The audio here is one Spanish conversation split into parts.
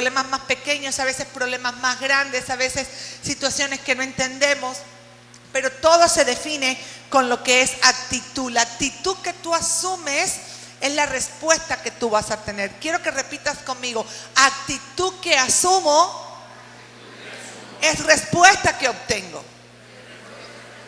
problemas más pequeños, a veces problemas más grandes, a veces situaciones que no entendemos. Pero todo se define con lo que es actitud. La actitud que tú asumes es la respuesta que tú vas a tener. Quiero que repitas conmigo. Actitud que asumo es respuesta que obtengo.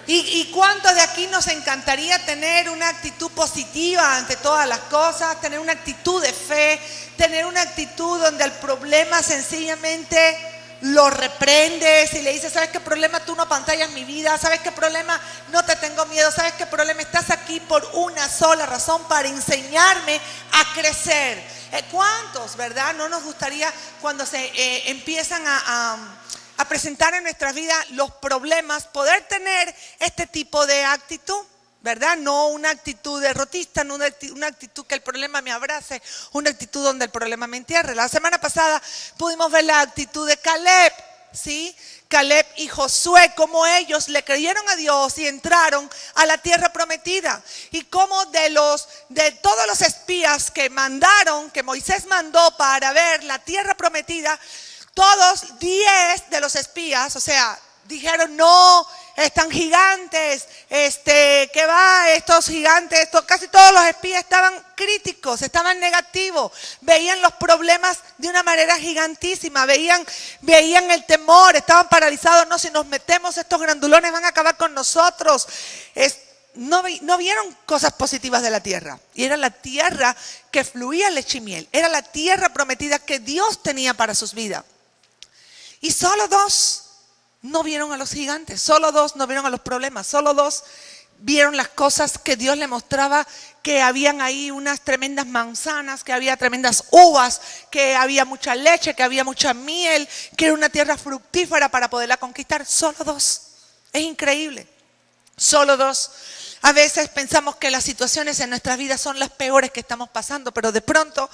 ¿Y cuántos de aquí nos encantaría tener una actitud positiva ante todas las cosas? Tener una actitud de fe, tener una actitud donde al problema sencillamente lo reprendes y le dices, ¿sabes qué problema? Tú no apantallas mi vida. ¿Sabes qué problema? No te tengo miedo. ¿Sabes qué problema? Estás aquí por una sola razón, para enseñarme a crecer. ¿Cuántos, verdad? No nos gustaría cuando se empiezan a presentar en nuestra vida los problemas, poder tener este tipo de actitud, ¿verdad? No una actitud derrotista, no una actitud que el problema me abrace, una actitud donde el problema me entierre. La semana pasada pudimos ver la actitud de Caleb, ¿sí? Caleb y Josué, cómo ellos le creyeron a Dios y entraron a la tierra prometida. Y cómo de todos los espías que Moisés mandó para ver la tierra prometida, todos 10 de los espías, o sea, dijeron, no, están gigantes, ¿qué va? Estos gigantes, casi todos los espías estaban críticos, estaban negativos, veían los problemas de una manera gigantísima, veían el temor, estaban paralizados, no, si nos metemos estos grandulones van a acabar con nosotros. No vieron cosas positivas de la tierra, y era la tierra que fluía leche y miel, era la tierra prometida que Dios tenía para sus vidas. Y solo 2 no vieron a los gigantes, solo 2 no vieron a los problemas, solo 2 vieron las cosas que Dios le mostraba, que habían ahí unas tremendas manzanas, que había tremendas uvas, que había mucha leche, que había mucha miel, que era una tierra fructífera para poderla conquistar. Solo 2, es increíble, solo 2. A veces pensamos que las situaciones en nuestras vidas son las peores que estamos pasando, pero de pronto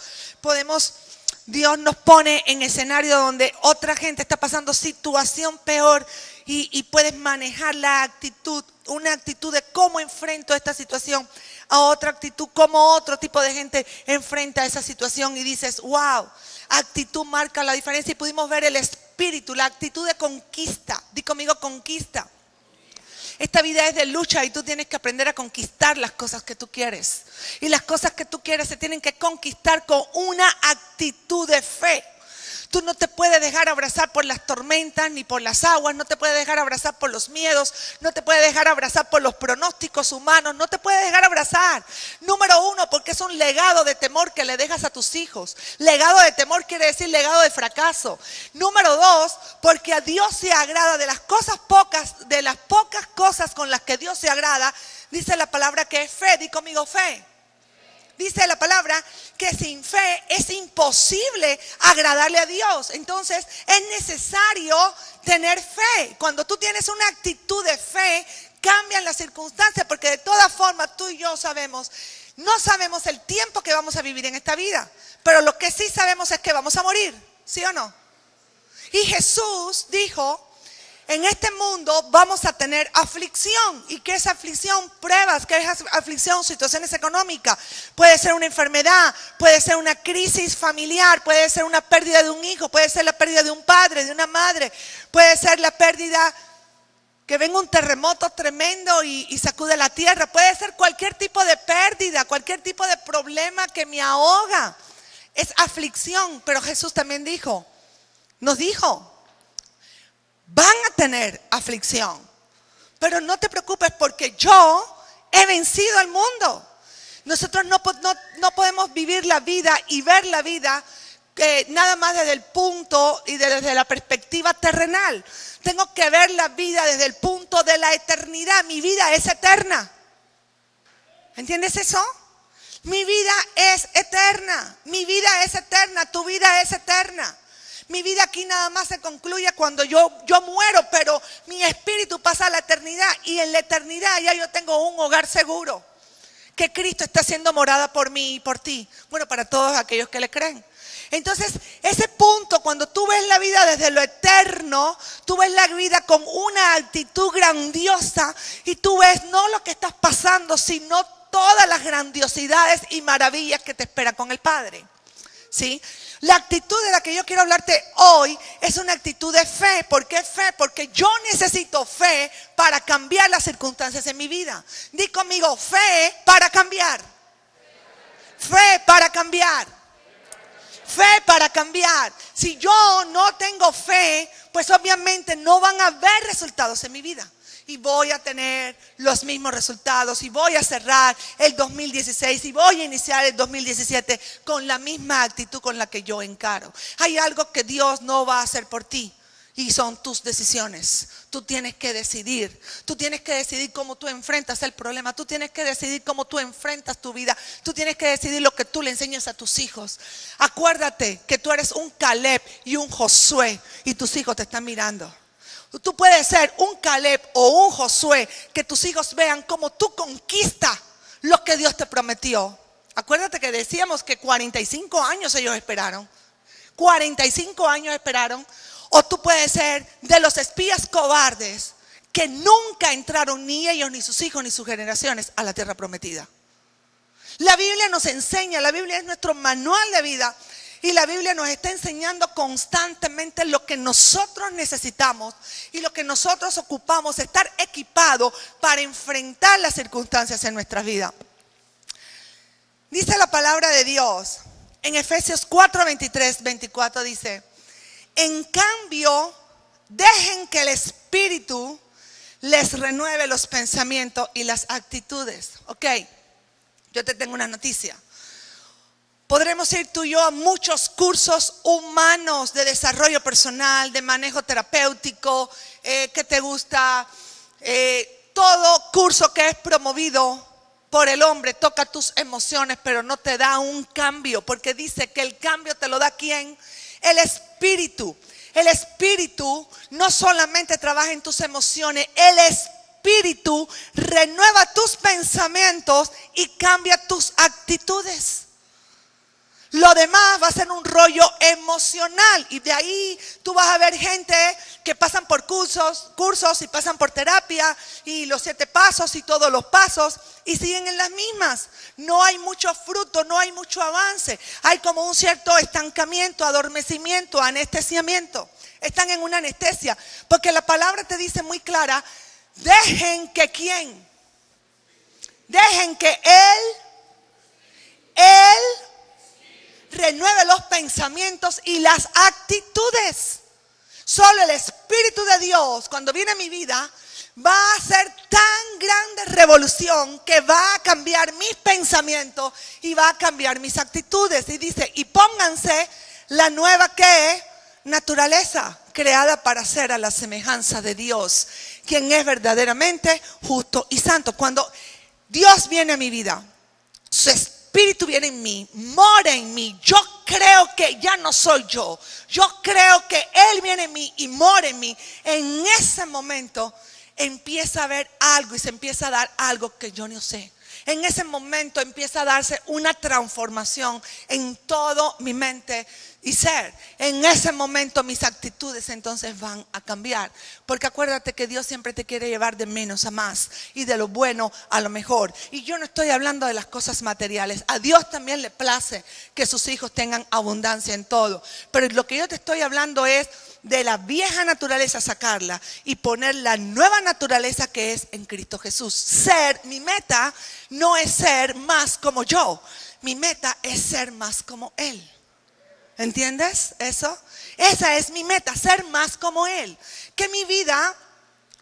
Dios nos pone en escenario donde otra gente está pasando situación peor y puedes manejar la actitud, una actitud de cómo enfrento esta situación, a otra actitud, cómo otro tipo de gente enfrenta esa situación, y dices, wow, actitud marca la diferencia. Y pudimos ver el espíritu, la actitud de conquista. Di conmigo, conquista. Esta vida es de lucha y tú tienes que aprender a conquistar las cosas que tú quieres. Y las cosas que tú quieres se tienen que conquistar con una actitud de fe. Tú no te puedes dejar abrazar por las tormentas ni por las aguas, no te puedes dejar abrazar por los miedos, no te puedes dejar abrazar por los pronósticos humanos, no te puedes dejar abrazar. Número 1, porque es un legado de temor que le dejas a tus hijos. Legado de temor quiere decir legado de fracaso. Número 2, porque a Dios se agrada de las pocas cosas con las que Dios se agrada, dice la palabra que es fe. Di conmigo, fe. Dice la palabra que sin fe es imposible agradarle a Dios. Entonces es necesario tener fe. Cuando tú tienes una actitud de fe, cambian las circunstancias, porque de todas formas tú y yo no sabemos el tiempo que vamos a vivir en esta vida, pero lo que sí sabemos es que vamos a morir, ¿sí o no? Y Jesús dijo, en este mundo vamos a tener aflicción. ¿Y qué es aflicción? Pruebas. ¿Qué es aflicción? Situaciones económicas. Puede ser una enfermedad, puede ser una crisis familiar, puede ser una pérdida de un hijo, puede ser la pérdida de un padre, de una madre, puede ser la pérdida, que venga un terremoto tremendo y sacude la tierra. Puede ser cualquier tipo de pérdida, cualquier tipo de problema que me ahoga. Es aflicción. Pero Jesús también nos dijo, van a tener aflicción, pero no te preocupes, porque yo he vencido al mundo. Nosotros no podemos vivir la vida y ver la vida nada más desde el punto y desde la perspectiva terrenal. Tengo que ver la vida desde el punto de la eternidad. Mi vida es eterna. ¿Entiendes eso? Mi vida es eterna. Mi vida es eterna. Tu vida es eterna. Mi vida aquí nada más se concluye cuando yo muero, pero mi espíritu pasa a la eternidad, y en la eternidad ya yo tengo un hogar seguro, que Cristo está haciendo morada por mí y por ti. Bueno, para todos aquellos que le creen. Entonces, ese punto, cuando tú ves la vida desde lo eterno, tú ves la vida con una actitud grandiosa, y tú ves no lo que estás pasando, sino todas las grandiosidades y maravillas que te esperan con el Padre. ¿Sí? La actitud de la que yo quiero hablarte hoy es una actitud de fe. ¿Por qué fe? Porque yo necesito fe para cambiar las circunstancias en mi vida. Di conmigo, fe para cambiar. Fe para cambiar. Fe para cambiar. Si yo no tengo fe, pues obviamente no van a haber resultados en mi vida. Y voy a tener los mismos resultados y voy a cerrar el 2016 y voy a iniciar el 2017 con la misma actitud con la que yo encaro. Hay algo que Dios no va a hacer por ti y son tus decisiones. Tú tienes que decidir. Tú tienes que decidir cómo tú enfrentas el problema. Tú tienes que decidir cómo tú enfrentas tu vida. Tú tienes que decidir lo que tú le enseñas a tus hijos. Acuérdate que tú eres un Caleb y un Josué y tus hijos te están mirando. Tú puedes ser un Caleb o un Josué, que tus hijos vean cómo tú conquistas lo que Dios te prometió. Acuérdate que decíamos que 45 años ellos esperaron. 45 años esperaron. O tú puedes ser de los espías cobardes que nunca entraron ni ellos, ni sus hijos, ni sus generaciones a la tierra prometida. La Biblia nos enseña, la Biblia es nuestro manual de vida. Y la Biblia nos está enseñando constantemente lo que nosotros necesitamos y lo que nosotros ocupamos, estar equipados para enfrentar las circunstancias en nuestras vidas. Dice la palabra de Dios en Efesios 4, 23, 24 dice: en cambio, dejen que el Espíritu les renueve los pensamientos y las actitudes. Ok, yo te tengo una noticia. Podremos ir tú y yo a muchos cursos humanos de desarrollo personal, de manejo terapéutico, que te gusta. Todo curso que es promovido por el hombre toca tus emociones, pero no te da un cambio, porque dice que el cambio te lo da ¿quién? El Espíritu. El Espíritu no solamente trabaja en tus emociones, el Espíritu renueva tus pensamientos y cambia tus actitudes. Lo demás va a ser un rollo emocional y de ahí tú vas a ver gente que pasan por cursos y pasan por terapia y los 7 pasos y todos los pasos y siguen en las mismas. No hay mucho fruto, no hay mucho avance. Hay como un cierto estancamiento, adormecimiento, anestesiamiento. Están en una anestesia porque la palabra te dice muy clara: dejen que ¿quién? Dejen que Él renueve los pensamientos y las actitudes. Solo el Espíritu de Dios, cuando viene a mi vida, va a hacer tan grande revolución que va a cambiar mis pensamientos y va a cambiar mis actitudes. Y dice, y pónganse la nueva ¿qué? Naturaleza, creada para ser a la semejanza de Dios, quien es verdaderamente justo y santo. Cuando Dios viene a mi vida, su Espíritu viene en mí, mora en mí. Yo creo que ya no soy yo. Yo creo que Él viene en mí y mora en mí. En ese momento empieza a ver algo y se empieza a dar algo que yo no sé. En ese momento empieza a darse una transformación en todo mi mente y ser. En ese momento mis actitudes entonces van a cambiar. Porque acuérdate que Dios siempre te quiere llevar de menos a más y de lo bueno a lo mejor. Y yo no estoy hablando de las cosas materiales. A Dios también le place que sus hijos tengan abundancia en todo. Pero lo que yo te estoy hablando es de la vieja naturaleza, sacarla y poner la nueva naturaleza que es en Cristo Jesús. Mi meta no es ser más como yo. Mi meta es ser más como Él. ¿Entiendes eso? Esa es mi meta, ser más como Él. Que mi vida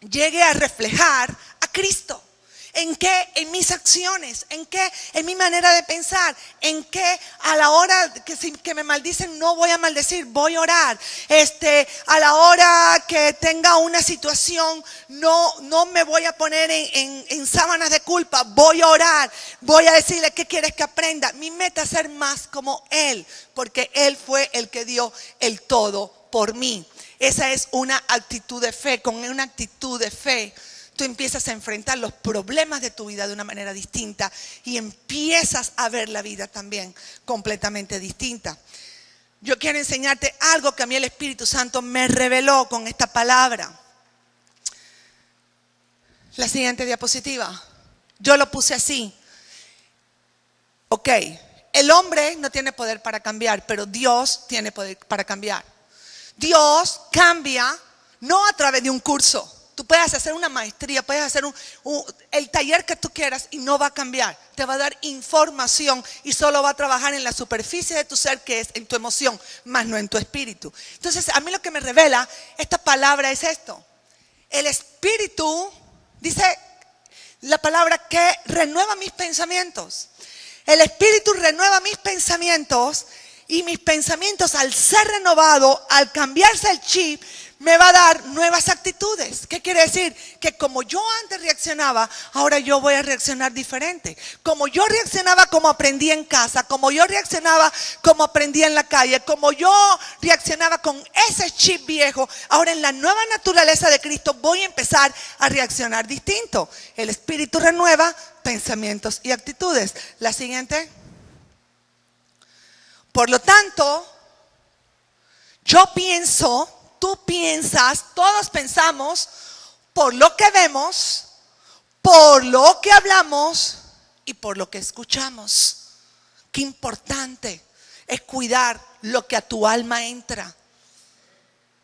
llegue a reflejar a Cristo. ¿En qué? En mis acciones. ¿En qué? En mi manera de pensar. ¿En qué? A la hora que me maldicen no voy a maldecir, voy a orar. A la hora que tenga una situación no me voy a poner en sábanas de culpa, voy a orar. Voy a decirle qué quieres que aprenda. Mi meta es ser más como Él, porque Él fue el que dio el todo por mí. Esa es una actitud de fe. Con una actitud de fe tú empiezas a enfrentar los problemas de tu vida de una manera distinta y empiezas a ver la vida también completamente distinta. Yo quiero enseñarte algo que a mí el Espíritu Santo me reveló con esta palabra. La siguiente diapositiva. Yo lo puse así. Ok, el hombre no tiene poder para cambiar, pero Dios tiene poder para cambiar. Dios cambia no a través de un curso. Tú puedes hacer una maestría, puedes hacer el taller que tú quieras y no va a cambiar. Te va a dar información y solo va a trabajar en la superficie de tu ser, que es en tu emoción, más no en tu espíritu. Entonces, a mí lo que me revela esta palabra es esto. El espíritu, dice la palabra, que renueva mis pensamientos. El espíritu renueva mis pensamientos y mis pensamientos, al ser renovado, al cambiarse el chip, me va a dar nuevas actitudes. ¿Qué quiere decir? Que como yo antes reaccionaba, ahora yo voy a reaccionar diferente. Como yo reaccionaba como aprendí en casa, como yo reaccionaba como aprendí en la calle, como yo reaccionaba con ese chip viejo, ahora en la nueva naturaleza de Cristo voy a empezar a reaccionar distinto. El Espíritu renueva pensamientos y actitudes. La siguiente. Por lo tanto, yo pienso, tú piensas, todos pensamos por lo que vemos, por lo que hablamos y por lo que escuchamos. Qué importante es cuidar lo que a tu alma entra.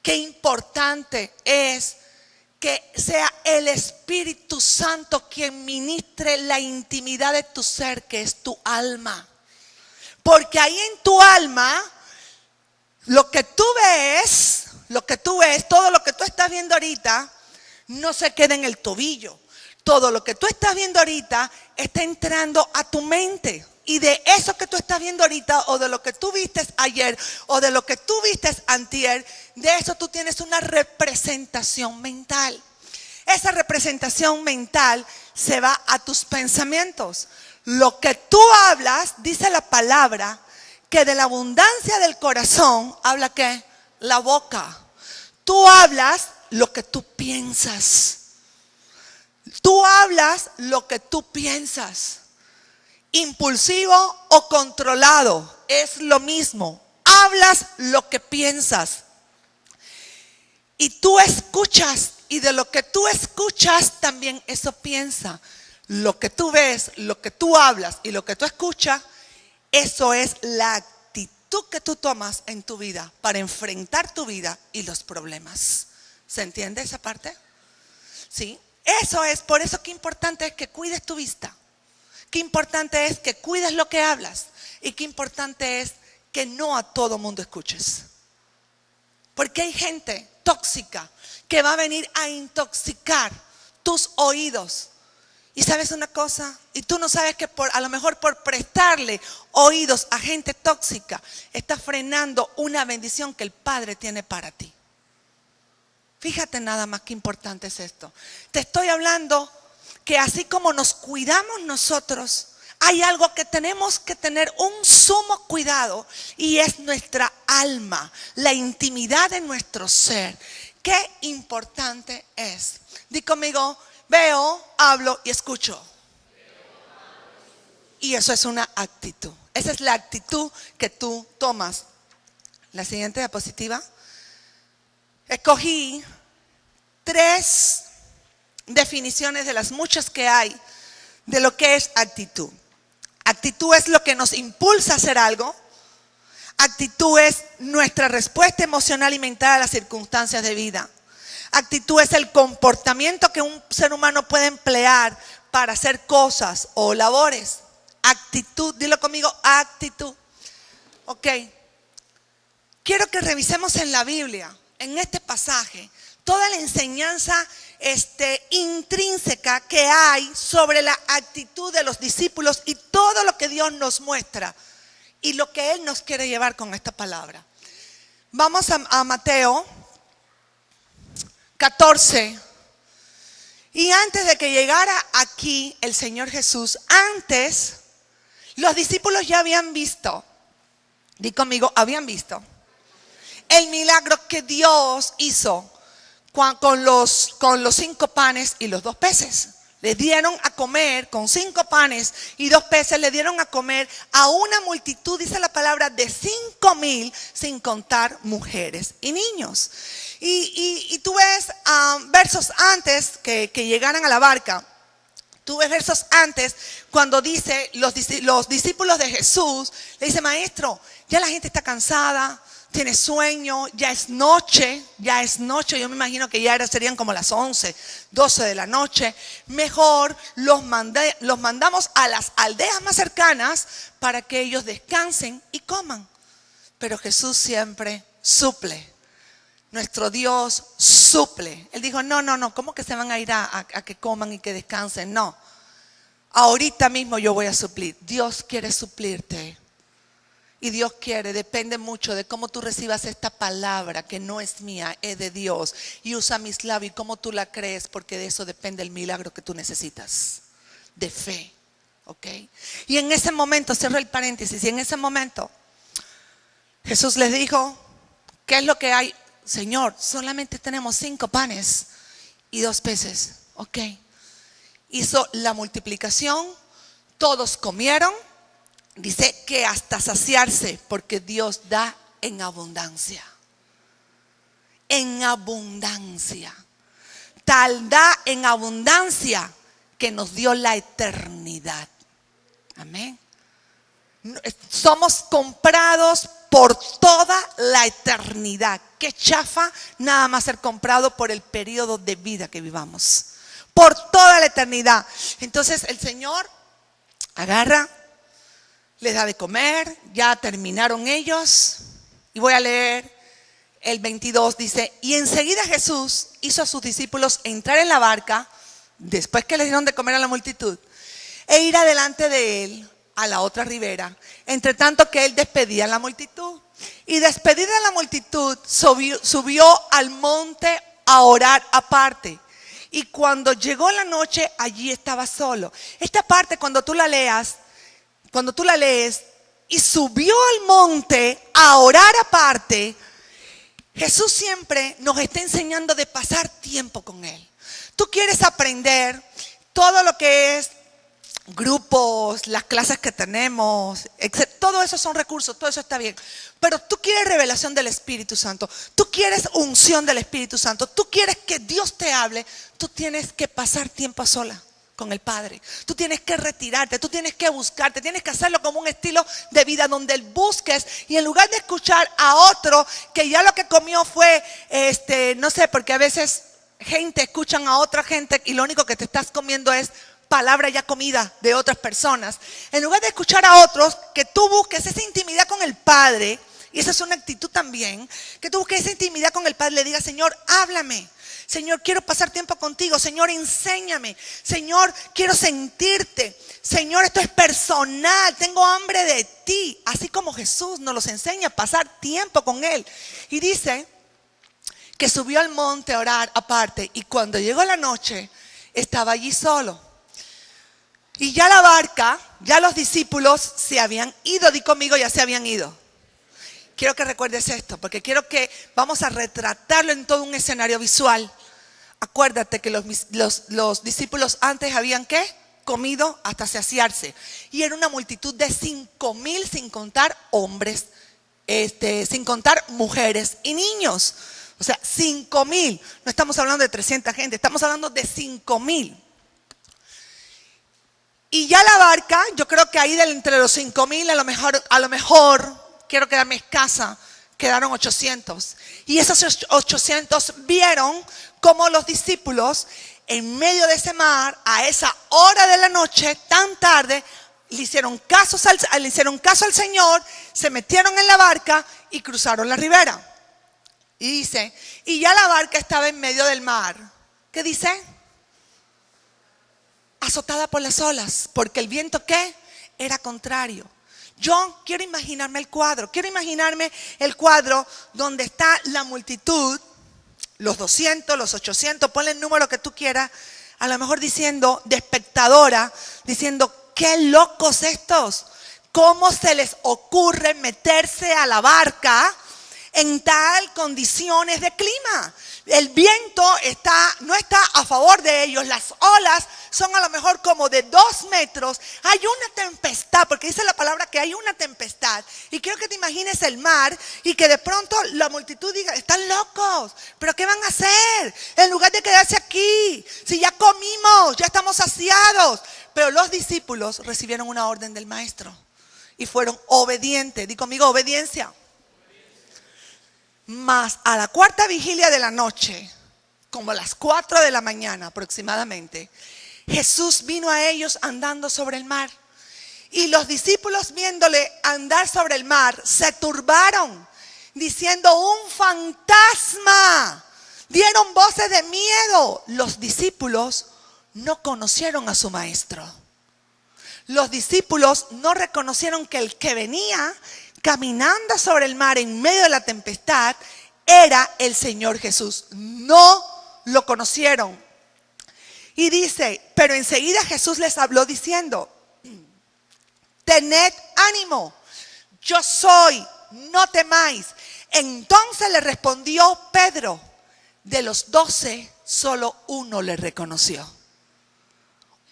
Qué importante es que sea el Espíritu Santo quien ministre la intimidad de tu ser, que es tu alma. Porque ahí en tu alma, lo que tú ves, todo lo que tú estás viendo ahorita, no se queda en el tobillo. Todo lo que tú estás viendo ahorita está entrando a tu mente. Y de eso que tú estás viendo ahorita, o de lo que tú viste ayer, o de lo que tú viste antier, de eso tú tienes una representación mental. Esa representación mental se va a tus pensamientos. Lo que tú hablas, dice la palabra, que de la abundancia del corazón, habla ¿qué? La boca. Tú hablas lo que tú piensas. Tú hablas lo que tú piensas. Impulsivo o controlado, es lo mismo. Hablas lo que piensas. Y tú escuchas, y de lo que tú escuchas también eso piensa. Lo que tú ves, lo que tú hablas y lo que tú escuchas, eso es la actitud que tú tomas en tu vida para enfrentar tu vida y los problemas. ¿Se entiende esa parte? ¿Sí? Eso es, por eso qué importante es que cuides tu vista. Qué importante es que cuides lo que hablas. Y qué importante es que no a todo mundo escuches. Porque hay gente tóxica que va a venir a intoxicar tus oídos. Y sabes una cosa, y tú no sabes que a lo mejor por prestarle oídos a gente tóxica, estás frenando una bendición que el Padre tiene para ti. Fíjate nada más qué importante es esto. Te estoy hablando que así como nos cuidamos nosotros, hay algo que tenemos que tener un sumo cuidado, y es nuestra alma, la intimidad de nuestro ser. Qué importante es. Di conmigo. Veo, hablo y escucho. Y eso es una actitud. Esa es la actitud que tú tomas. La siguiente diapositiva. Escogí 3 definiciones de las muchas que hay de lo que es actitud. Actitud es lo que nos impulsa a hacer algo. Actitud es nuestra respuesta emocional y mental a las circunstancias de vida. Actitud es el comportamiento que un ser humano puede emplear para hacer cosas o labores. Actitud, dilo conmigo, actitud. Ok. Quiero que revisemos en la Biblia, en este pasaje, toda la enseñanza intrínseca que hay sobre la actitud de los discípulos y todo lo que Dios nos muestra y lo que Él nos quiere llevar con esta palabra. Vamos a Mateo 14. Y antes de que llegara aquí el Señor Jesús, antes los discípulos ya habían visto, di conmigo, habían visto el milagro que Dios hizo con los 5 panes y los 2 peces. Le dieron a comer con 5 panes y 2 peces, le dieron a comer a una multitud, dice la palabra, de 5,000, sin contar mujeres y niños. Y tú ves versos antes que llegaran a la barca, Tú ves versos antes cuando dice los discípulos de Jesús, le dice, maestro, ya la gente está cansada, tiene sueño, ya es noche. Yo me imagino que ya serían como las 11, 12 de la noche. Mejor los mandamos a las aldeas más cercanas para que ellos descansen y coman. Pero Jesús siempre suple. Nuestro Dios suple. Él dijo, no, ¿cómo que se van a ir a que coman y que descansen? No, ahorita mismo yo voy a suplir. Dios quiere suplirte. Y Dios quiere, depende mucho de cómo tú recibas esta palabra, que no es mía, es de Dios. Y usa mis labios y cómo tú la crees, porque de eso depende el milagro que tú necesitas. De fe, ¿ok? Y en ese momento, cierro el paréntesis, y en ese momento Jesús les dijo, ¿qué es lo que hay? Señor, solamente tenemos 5 panes y 2 peces. Ok. Hizo la multiplicación, todos comieron. Dice que hasta saciarse, porque Dios da en abundancia. En abundancia. Tal da en abundancia que nos dio la eternidad. Amén. Somos comprados por toda la eternidad. Qué chafa nada más ser comprado por el periodo de vida que vivamos. Por toda la eternidad. Entonces el Señor agarra, les da de comer, ya terminaron ellos. Y voy a leer el 22, dice, y enseguida Jesús hizo a sus discípulos entrar en la barca, después que les dieron de comer a la multitud, e ir adelante de él a la otra ribera, entre tanto que él despedía a la multitud. Y despedida a la multitud, subió al monte a orar aparte. Y cuando llegó la noche, allí estaba solo. Esta parte cuando tú la lees, y subió al monte a orar aparte, Jesús siempre nos está enseñando de pasar tiempo con Él. Tú quieres aprender todo lo que es grupos, las clases que tenemos, etc. Todo eso son recursos, todo eso está bien. Pero tú quieres revelación del Espíritu Santo, tú quieres unción del Espíritu Santo, tú quieres que Dios te hable, tú tienes que pasar tiempo a sola con el Padre. Tú tienes que retirarte, tú tienes que buscarte, tienes que hacerlo como un estilo de vida donde busques, y en lugar de escuchar a otro que ya lo que comió fue, no sé, porque a veces gente escuchan a otra gente y lo único que te estás comiendo es palabra ya comida de otras personas. En lugar de escuchar a otros, que tú busques esa intimidad con el Padre, y esa es una actitud también, que tú busques esa intimidad con el Padre, le digas, Señor, háblame. Señor, quiero pasar tiempo contigo. Señor, enséñame. Señor, quiero sentirte. Señor, esto es personal. Tengo hambre de ti. Así como Jesús nos los enseña a pasar tiempo con Él. Y dice que subió al monte a orar aparte. Y cuando llegó la noche, estaba allí solo. Y ya la barca, ya los discípulos se habían ido. Di conmigo, ya se habían ido. Quiero que recuerdes esto, porque quiero que vamos a retratarlo en todo un escenario visual. Acuérdate que los discípulos antes habían ¿qué? Comido hasta saciarse. Y era una multitud de 5,000 sin contar hombres, sin contar mujeres y niños. O sea, 5,000. No estamos hablando de 300 gente, estamos hablando de 5,000. Y ya la barca, yo creo que ahí entre los 5,000 a lo mejor quiero quedarme escasa, quedaron 800. Y esos 800 vieron cómo los discípulos en medio de ese mar, a esa hora de la noche, tan tarde, le hicieron caso al Señor, se metieron en la barca y cruzaron la ribera. Y dice, y ya la barca estaba en medio del mar. ¿Qué dice? Azotada por las olas, porque el viento ¿qué? Era contrario. Yo quiero imaginarme el cuadro donde está la multitud, los 200, los 800, ponle el número que tú quieras, a lo mejor diciendo, de espectadora, diciendo, qué locos estos, cómo se les ocurre meterse a la barca en tal condiciones de clima. El viento no está a favor de ellos. Las olas son a lo mejor como de 2 metros. Hay una tempestad, porque dice la palabra que hay una tempestad. Y quiero que te imagines el mar y que de pronto la multitud diga, están locos, pero ¿qué van a hacer? En lugar de quedarse aquí, si ya comimos, ya estamos saciados. Pero los discípulos recibieron una orden del maestro y fueron obedientes. Di conmigo, obediencia. Mas a la 4ª vigilia de la noche, como a las 4 de la mañana aproximadamente, Jesús vino a ellos andando sobre el mar. Y los discípulos, viéndole andar sobre el mar, se turbaron, diciendo, un fantasma. Dieron voces de miedo. Los discípulos no conocieron a su maestro. Los discípulos no reconocieron que el que venía caminando sobre el mar en medio de la tempestad era el Señor Jesús. No lo conocieron. Y dice, pero enseguida Jesús les habló diciendo, tened ánimo, yo soy, no temáis. Entonces le respondió Pedro, de los 12, solo uno le reconoció.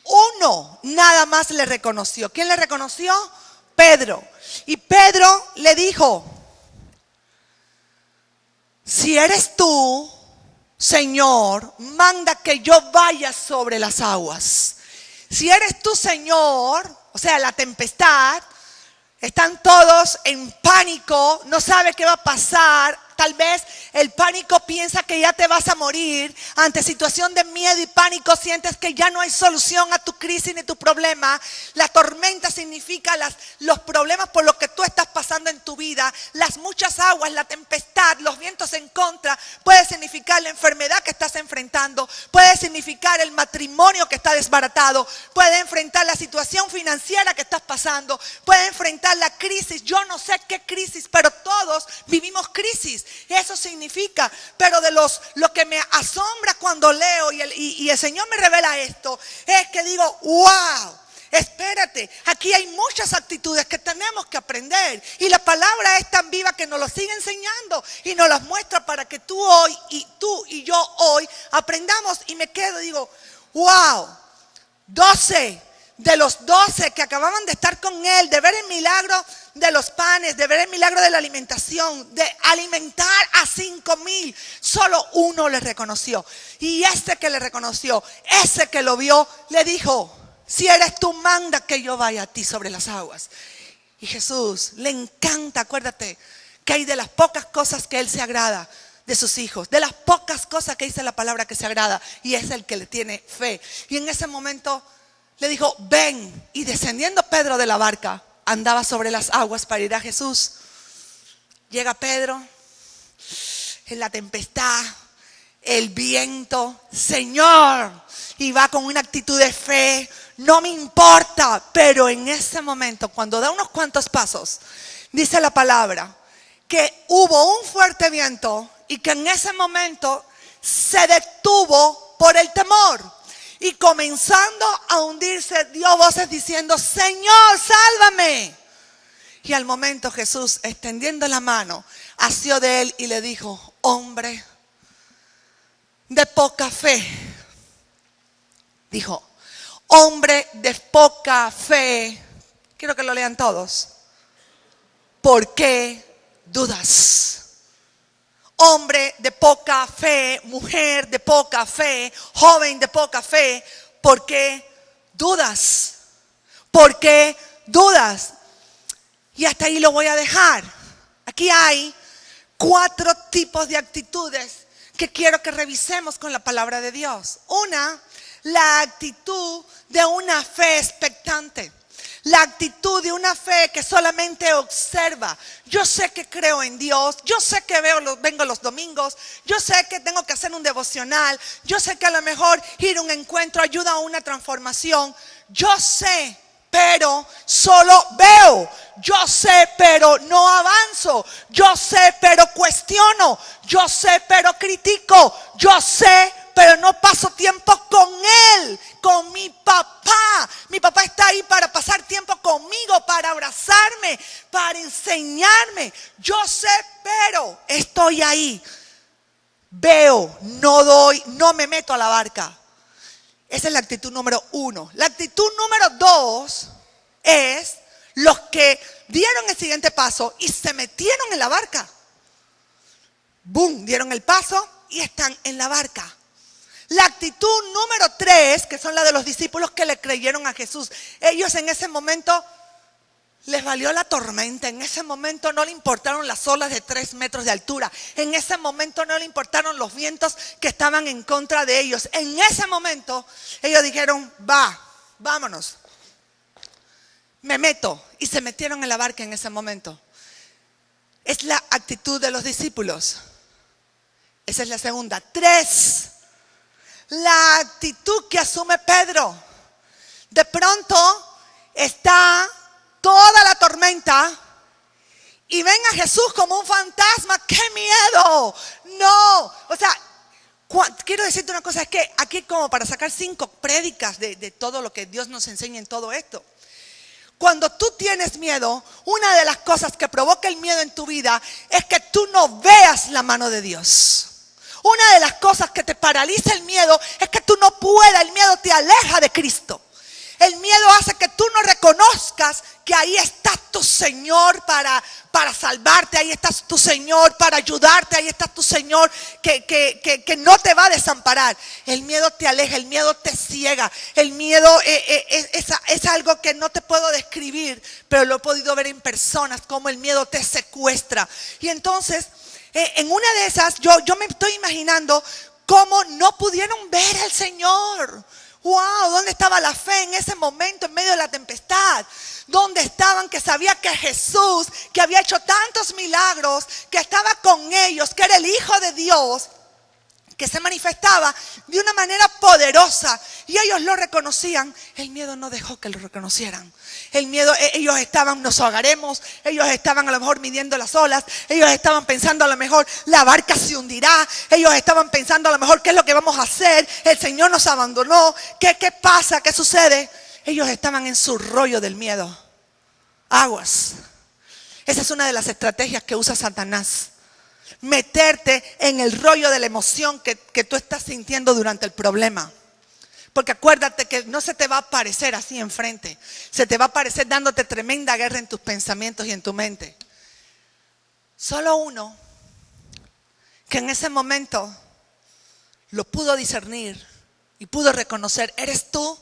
Uno nada más le reconoció. ¿Quién le reconoció? Pedro. Y Pedro le dijo, si eres tú, Señor, manda que yo vaya sobre las aguas. Si eres tú, Señor, o sea, la tempestad, están todos en pánico, no sabe qué va a pasar. Tal vez el pánico piensa que ya te vas a morir. Ante situación de miedo y pánico sientes que ya no hay solución a tu crisis ni tu problema. La tormenta significa los problemas por los que tú estás pasando en tu vida. Las muchas aguas, la tempestad, los vientos en contra. Puede significar la enfermedad que estás enfrentando. Puede significar el matrimonio que está desbaratado. Puede enfrentar la situación financiera que estás pasando. Puede enfrentar la crisis. Yo no sé qué crisis, pero todos vivimos crisis. Eso significa, pero lo que me asombra cuando leo y el Señor me revela esto, es que digo, wow, espérate, aquí hay muchas actitudes que tenemos que aprender y la palabra es tan viva que nos lo sigue enseñando y nos las muestra para que tú y yo hoy aprendamos. Y me quedo y digo, wow, 12 de los 12 que acababan de estar con él, de ver el milagro de los panes, de ver el milagro de la alimentación, de alimentar a 5,000, solo uno le reconoció. Y ese que le reconoció, ese que lo vio, le dijo, si eres tú, manda que yo vaya a ti sobre las aguas. Y Jesús le encanta, acuérdate, que hay de las pocas cosas que él se agrada de sus hijos, de las pocas cosas que dice la palabra que se agrada, y es el que le tiene fe. Y en ese momento le dijo, ven. Y descendiendo Pedro de la barca, andaba sobre las aguas para ir a Jesús. Llega Pedro, en la tempestad, el viento, Señor, y va con una actitud de fe, no me importa. Pero en ese momento, cuando da unos cuantos pasos, dice la palabra que hubo un fuerte viento y que en ese momento se detuvo por el temor. Y comenzando a hundirse, dio voces diciendo, Señor, sálvame. Y al momento Jesús, extendiendo la mano, asió de él y le dijo, hombre de poca fe. Dijo, hombre de poca fe. Quiero que lo lean todos. ¿Por qué dudas? Hombre de poca fe, mujer de poca fe, joven de poca fe, ¿por qué dudas? ¿Por qué dudas? Y hasta ahí lo voy a dejar. Aquí hay 4 tipos de actitudes que quiero que revisemos con la palabra de Dios. Una, la actitud de una fe expectante. La actitud de una fe que solamente observa. Yo sé que creo en Dios. Yo sé que vengo los domingos. Yo sé que tengo que hacer un devocional. Yo sé que a lo mejor ir a un encuentro ayuda a una transformación. Yo sé, pero solo veo. Yo sé, pero no avanzo. Yo sé, pero cuestiono. Yo sé, pero critico. Yo sé, pero no paso tiempo con Él, con mi papá. Mi papá está ahí para pasar tiempo conmigo, para abrazarme, para enseñarme. Yo sé, pero estoy ahí. Veo, no doy, no me meto a la barca. Esa es la actitud número 1. La actitud número 2 es los que dieron el siguiente paso y se metieron en la barca. Boom, dieron el paso y están en la barca. La actitud número 3, que son la de los discípulos que le creyeron a Jesús. Ellos en ese momento les valió la tormenta. En ese momento no le importaron las olas de 3 metros de altura. En ese momento no le importaron los vientos que estaban en contra de ellos. En ese momento ellos dijeron, vámonos. Me meto. Y se metieron en la barca en ese momento. Es la actitud de los discípulos. Esa es la segunda. 3. La actitud que asume Pedro. De pronto está toda la tormenta y ven a Jesús como un fantasma. ¡Qué miedo! No, o sea, quiero decirte una cosa, es que aquí como para sacar 5 prédicas de todo lo que Dios nos enseña en todo esto. Cuando tú tienes miedo, una de las cosas que provoca el miedo en tu vida es que tú no veas la mano de Dios. Una de las cosas que te paraliza el miedo es que tú no puedas, el miedo te aleja de Cristo. El miedo hace que tú no reconozcas que ahí está tu Señor para salvarte, ahí está tu Señor para ayudarte, ahí está tu Señor que no te va a desamparar. El miedo te aleja, el miedo te ciega, el miedo es algo que no te puedo describir, pero lo he podido ver en personas, como el miedo te secuestra. Y entonces, en una de esas, yo me estoy imaginando cómo no pudieron ver al Señor. Wow, ¿dónde estaba la fe en ese momento en medio de la tempestad? ¿Dónde estaban que sabía que Jesús, que había hecho tantos milagros, que estaba con ellos, que era el Hijo de Dios, que se manifestaba de una manera poderosa y ellos lo reconocían? El miedo no dejó que lo reconocieran. El miedo, ellos estaban, nos ahogaremos, ellos estaban a lo mejor midiendo las olas, ellos estaban pensando a lo mejor la barca se hundirá, ellos estaban pensando a lo mejor qué es lo que vamos a hacer, el Señor nos abandonó, qué pasa, qué sucede. Ellos estaban en su rollo del miedo. Aguas. Esa es una de las estrategias que usa Satanás. Meterte en el rollo de la emoción que tú estás sintiendo durante el problema. Porque acuérdate que no se te va a aparecer así enfrente. Se te va a aparecer dándote tremenda guerra en tus pensamientos y en tu mente. Solo uno que en ese momento lo pudo discernir y pudo reconocer, eres tú,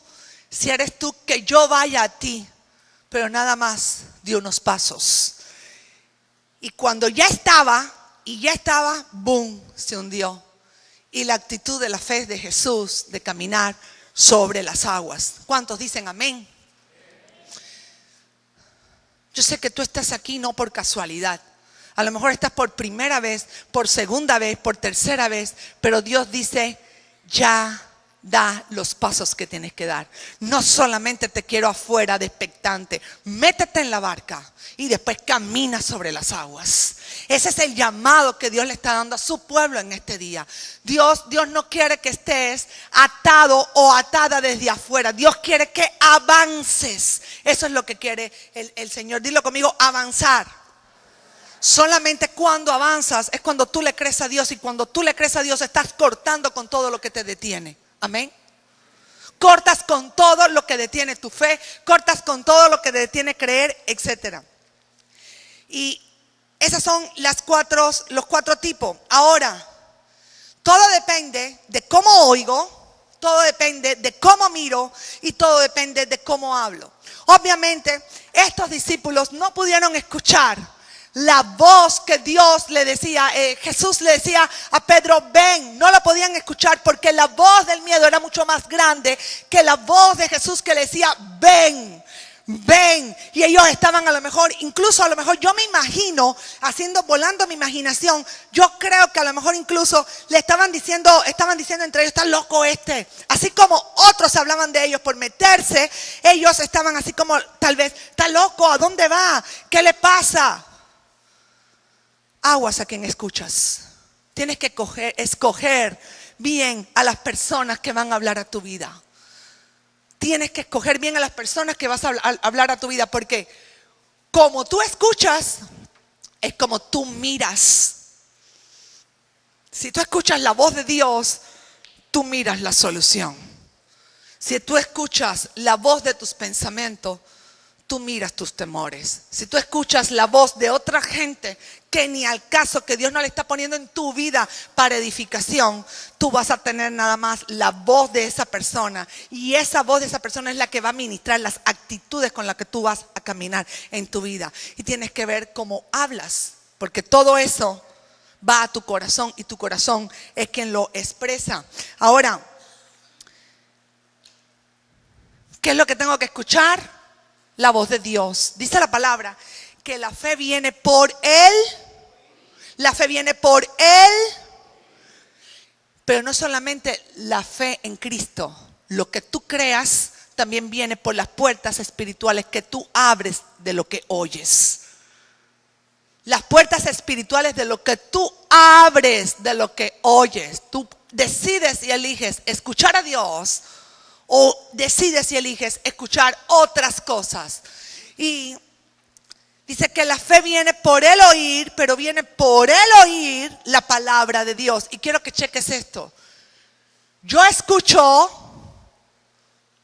si eres tú, que yo vaya a ti. Pero nada más dio unos pasos. Y cuando ya estaba, boom, se hundió. Y la actitud de la fe de Jesús de caminar sobre las aguas. ¿Cuántos dicen amén? Yo sé que tú estás aquí no por casualidad. A lo mejor estás por primera vez, por segunda vez, por tercera vez. Pero Dios dice, ya da los pasos que tienes que dar. No solamente te quiero afuera de expectante. Métete en la barca y después camina sobre las aguas. Ese es el llamado que Dios le está dando a su pueblo en este día. Dios no quiere que estés atado o atada desde afuera. Dios quiere que avances. Eso es lo que quiere el Señor. Dilo conmigo, avanzar. Solamente cuando avanzas es cuando tú le crees a Dios. Y cuando tú le crees a Dios estás cortando con todo lo que te detiene. Amén. Cortas con todo lo que detiene tu fe. Cortas con todo lo que te detiene creer, etc. Y esas son los 4 tipos. Ahora, todo depende de cómo oigo, todo depende de cómo miro y todo depende de cómo hablo. Obviamente, estos discípulos no pudieron escuchar la voz que Dios le decía, Jesús le decía a Pedro, ven. No la podían escuchar porque la voz del miedo era mucho más grande que la voz de Jesús que le decía, ven. Ven, y ellos estaban incluso a lo mejor yo me imagino, volando mi imaginación, yo creo que a lo mejor incluso le estaban diciendo entre ellos, está loco este. Así como otros hablaban de ellos por meterse, ellos estaban así como tal vez, está loco, ¿a dónde va? ¿Qué le pasa? Aguas a quien escuchas. Tienes que escoger bien a las personas que van a hablar a tu vida. Tienes que escoger bien a las personas que vas a hablar a tu vida, porque como tú escuchas, es como tú miras. Si tú escuchas la voz de Dios, tú miras la solución. Si tú escuchas la voz de tus pensamientos, tú miras tus temores. Si tú escuchas la voz de otra gente que ni al caso, que Dios no le está poniendo en tu vida para edificación, tú vas a tener nada más la voz de esa persona. Y esa voz de esa persona es la que va a ministrar las actitudes con las que tú vas a caminar en tu vida. Y tienes que ver cómo hablas, porque todo eso va a tu corazón y tu corazón es quien lo expresa. Ahora, ¿qué es lo que tengo que escuchar? La voz de Dios. Dice la palabra que la fe viene por Él. La fe viene por Él. Pero no solamente la fe en Cristo. Lo que tú creas también viene por las puertas espirituales que tú abres de lo que oyes. Las puertas espirituales de lo que tú abres de lo que oyes. Tú decides y eliges escuchar a Dios, o decides y eliges escuchar otras cosas. Y dice que la fe viene por el oír, pero viene por el oír la palabra de Dios. Y quiero que cheques esto. Yo escucho,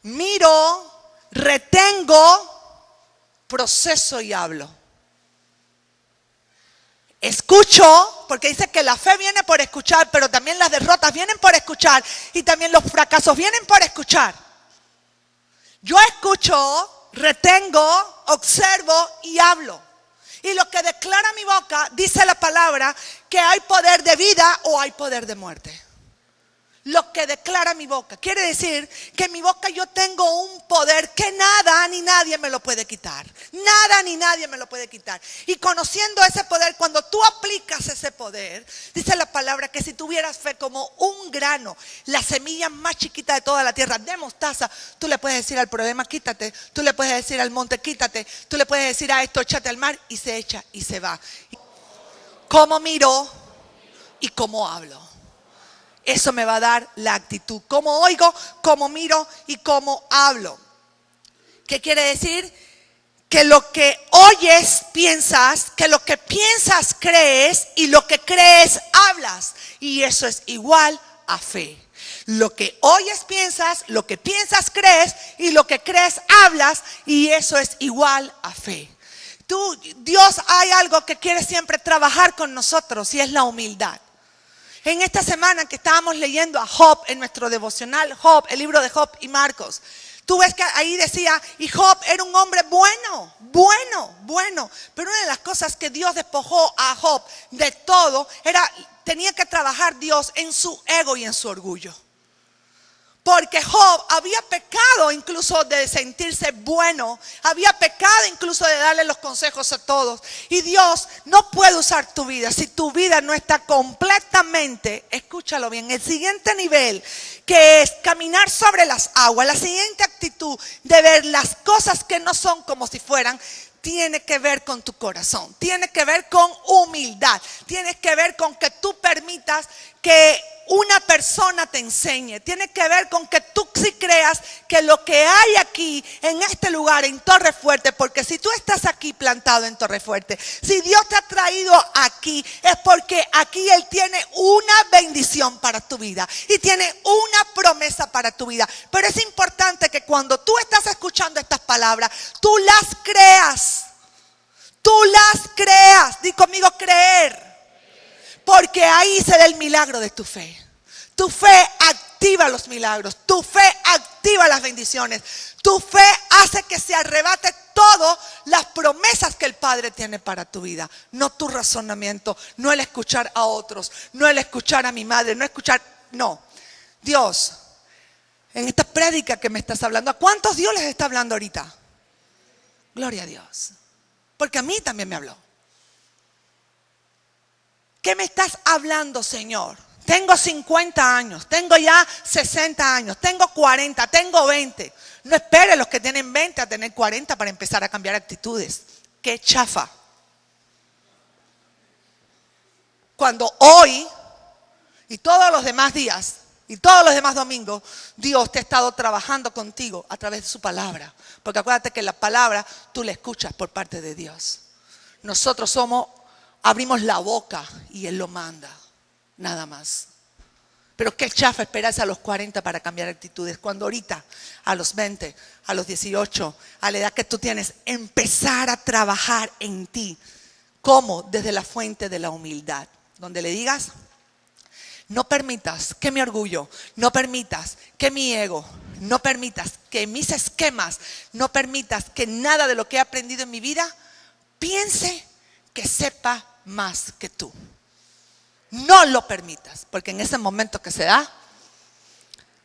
miro, retengo, proceso y hablo. Escucho, porque dice que la fe viene por escuchar, pero también las derrotas vienen por escuchar y también los fracasos vienen por escuchar. Yo escucho, retengo, observo y hablo. Y lo que declara mi boca, dice la palabra, que hay poder de vida o hay poder de muerte. Lo que declara mi boca. Quiere decir que en mi boca yo tengo un poder que nada ni nadie me lo puede quitar. Nada ni nadie me lo puede quitar. Y conociendo ese poder, cuando tú aplicas ese poder, dice la palabra que si tuvieras fe como un grano, la semilla más chiquita de toda la tierra, de mostaza, tú le puedes decir al problema, quítate. Tú le puedes decir al monte, quítate. Tú le puedes decir a esto, échate al mar, y se echa y se va. ¿Cómo miro y cómo hablo? Eso me va a dar la actitud. Cómo oigo, cómo miro y cómo hablo. ¿Qué quiere decir? Que lo que oyes, piensas, que lo que piensas, crees, y lo que crees, hablas. Y eso es igual a fe. Lo que oyes, piensas, lo que piensas, crees, y lo que crees, hablas, y eso es igual a fe. Dios, hay algo que quiere siempre trabajar con nosotros, y es la humildad. En esta semana que estábamos leyendo a Job en nuestro devocional, Job, el libro de Job y Marcos, tú ves que ahí decía, y Job era un hombre bueno. Pero una de las cosas que Dios despojó a Job de todo, tenía que trabajar Dios en su ego y en su orgullo. Porque Job había pecado incluso de sentirse bueno, había pecado incluso de darle los consejos a todos. Y Dios no puede usar tu vida si tu vida no está completamente, escúchalo bien, el siguiente nivel, que es caminar sobre las aguas, la siguiente actitud de ver las cosas que no son como si fueran, tiene que ver con tu corazón, tiene que ver con humildad, tiene que ver con que tú permitas que una persona te enseñe, tiene que ver con que tú sí creas que lo que hay aquí en este lugar, en Torre Fuerte, porque si tú estás aquí plantado en Torre Fuerte, si Dios te ha traído aquí, es porque aquí Él tiene una bendición para tu vida y tiene una promesa para tu vida. Pero es importante que cuando tú estás escuchando estas palabras, tú las creas. Tú las creas. Di conmigo, creer. Porque ahí se da el milagro de tu fe. Tu fe activa los milagros. Tu fe activa las bendiciones. Tu fe hace que se arrebate todas las promesas que el Padre tiene para tu vida. No tu razonamiento, no el escuchar a otros, no el escuchar a mi madre, no. Dios, en esta prédica que me estás hablando, ¿a cuántos Dios les está hablando ahorita? Gloria a Dios. Porque a mí también me habló. ¿Qué me estás hablando, Señor? Tengo 50 años, tengo ya 60 años, tengo 40, tengo 20. No espere los que tienen 20 a tener 40 para empezar a cambiar actitudes. ¡Qué chafa! Cuando hoy y todos los demás días y todos los demás domingos, Dios te ha estado trabajando contigo a través de su palabra. Porque acuérdate que la palabra tú la escuchas por parte de Dios. Nosotros abrimos la boca y Él lo manda, nada más. Pero qué chafa esperarse a los 40 para cambiar actitudes, cuando ahorita, a los 20, a los 18, a la edad que tú tienes, empezar a trabajar en ti. ¿Cómo? Desde la fuente de la humildad, donde le digas: no permitas que mi orgullo, no permitas que mi ego, no permitas que mis esquemas, no permitas que nada de lo que he aprendido en mi vida piense que sepa más que tú. No lo permitas, porque en ese momento que se da,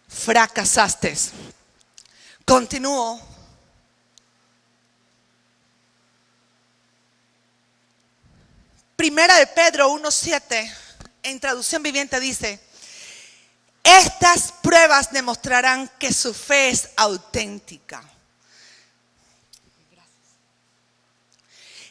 fracasaste. Continúo. Primera de Pedro 1:7, en traducción viviente dice: estas pruebas demostrarán que su fe es auténtica.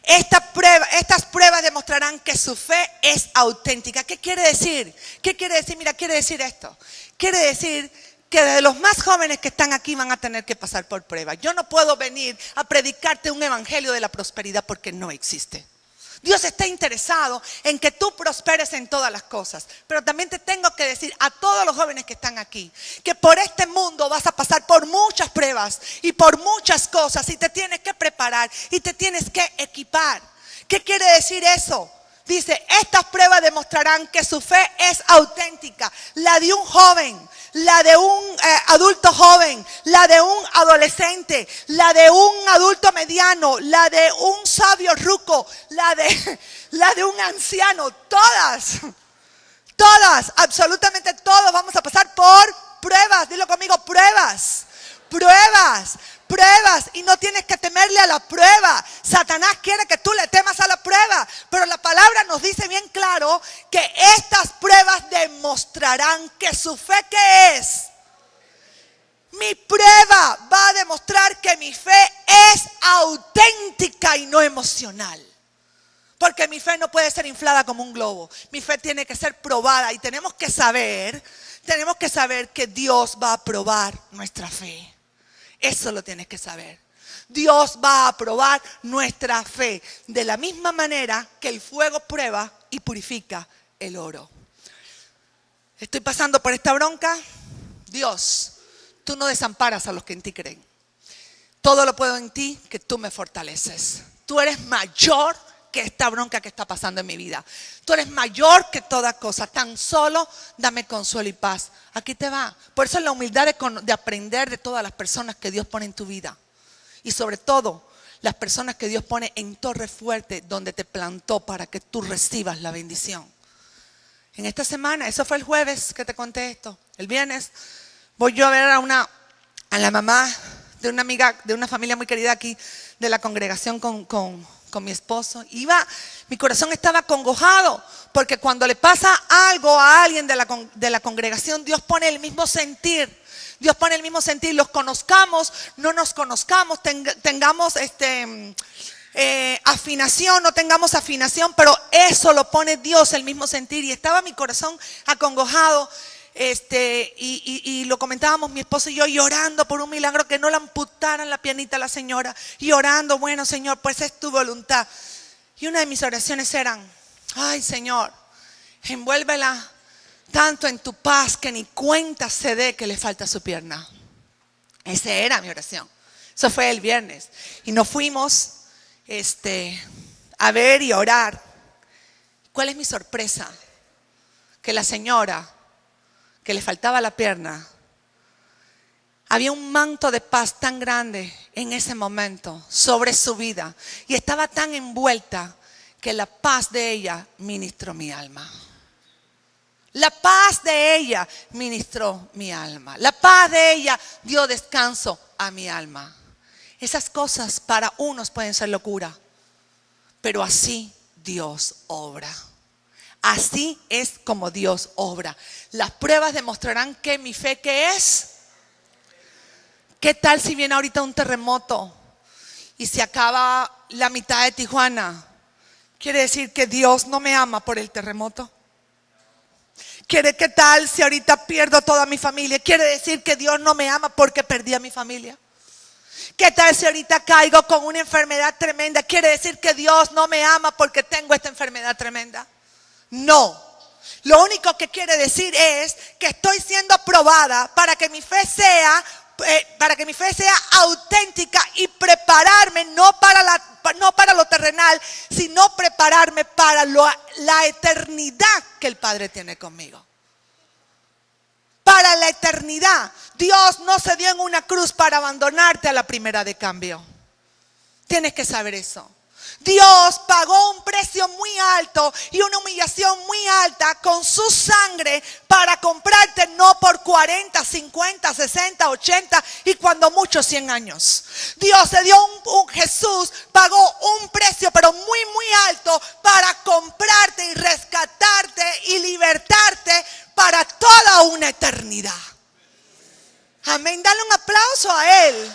Estas pruebas demostrarán que su fe es auténtica. ¿Qué quiere decir? ¿Qué quiere decir? Mira, quiere decir esto. Quiere decir que desde los más jóvenes que están aquí van a tener que pasar por pruebas. Yo no puedo venir a predicarte un evangelio de la prosperidad porque no existe. Dios está interesado en que tú prosperes en todas las cosas. Pero también te tengo que decir a todos los jóvenes que están aquí, que por este mundo vas a pasar por muchas pruebas y por muchas cosas, y te tienes que preparar y te tienes que equipar. ¿Qué quiere decir eso? Dice: estas pruebas demostrarán que su fe es auténtica. La de un joven, la de un adulto joven, la de un adolescente, la de un adulto mediano, la de un sabio ruco, la de un anciano. Todas, absolutamente todos vamos a pasar por pruebas. Dilo conmigo: pruebas. Y no tienes que temerle a la prueba. Satanás quiere que tú le temas a la prueba, pero la palabra nos dice bien claro que estas pruebas demostrarán que su fe, ¿qué es? Mi prueba va a demostrar que mi fe es auténtica y no emocional. Porque mi fe no puede ser inflada como un globo. Mi fe tiene que ser probada, y tenemos que saber que Dios va a probar nuestra fe. Eso lo tienes que saber. Dios va a probar nuestra fe de la misma manera que el fuego prueba y purifica el oro. Estoy pasando por esta bronca. Dios, tú no desamparas a los que en ti creen. Todo lo puedo en ti, que tú me fortaleces. Tú eres mayor que esta bronca que está pasando en mi vida. Tú eres mayor que toda cosa. Tan solo dame consuelo y paz. Aquí te va. Por eso es la humildad de aprender de todas las personas que Dios pone en tu vida. Y sobre todo, las personas que Dios pone en Torre Fuerte, donde te plantó para que tú recibas la bendición. En esta semana, eso fue el jueves que te conté esto. El viernes voy yo a ver a la mamá de una amiga, de una familia muy querida aquí, de la congregación con mi esposo. Mi corazón estaba acongojado, porque cuando le pasa algo a alguien de la congregación, Dios pone el mismo sentir. Dios pone el mismo sentir, los conozcamos, no nos conozcamos, tengamos afinación, no tengamos afinación, pero eso lo pone Dios, el mismo sentir. Y estaba mi corazón acongojado, y lo comentábamos mi esposo y yo, llorando por un milagro, que no le amputaran la piernita a la señora, y orando: bueno, Señor, pues es tu voluntad. Y una de mis oraciones eran: ay, Señor, envuélvela tanto en tu paz que ni cuenta se dé que le falta su pierna. Esa era mi oración. Eso fue el viernes. Y nos fuimos a ver y a orar. ¿Cuál es mi sorpresa? Que la señora que le faltaba la pierna, había un manto de paz tan grande en ese momento sobre su vida, y estaba tan envuelta que la paz de ella ministró mi alma. La paz de ella ministró mi alma. La paz de ella dio descanso a mi alma. Esas cosas para unos pueden ser locura, pero así Dios obra. Así es como Dios obra. Las pruebas demostrarán que mi fe, ¿qué es? ¿Qué tal si viene ahorita un terremoto y se acaba la mitad de Tijuana? ¿Quiere decir que Dios no me ama por el terremoto? ¿Qué tal si ahorita pierdo toda mi familia? ¿Quiere decir que Dios no me ama porque perdí a mi familia? ¿Qué tal si ahorita caigo con una enfermedad tremenda? ¿Quiere decir que Dios no me ama porque tengo esta enfermedad tremenda? No. Lo único que quiere decir es que estoy siendo probada para que mi fe sea auténtica y prepararme no para lo terrenal, sino prepararme para la eternidad que el Padre tiene conmigo. Para la eternidad. Dios no se dio en una cruz para abandonarte a la primera de cambio. Tienes que saber eso. Dios pagó un precio muy alto y una humillación muy alta con su sangre para comprarte no por 40, 50, 60, 80 y cuando mucho 100 años. Dios se dio Jesús pagó un precio pero muy muy alto para comprarte y rescatarte y libertarte para toda una eternidad. Amén, dale un aplauso a Él.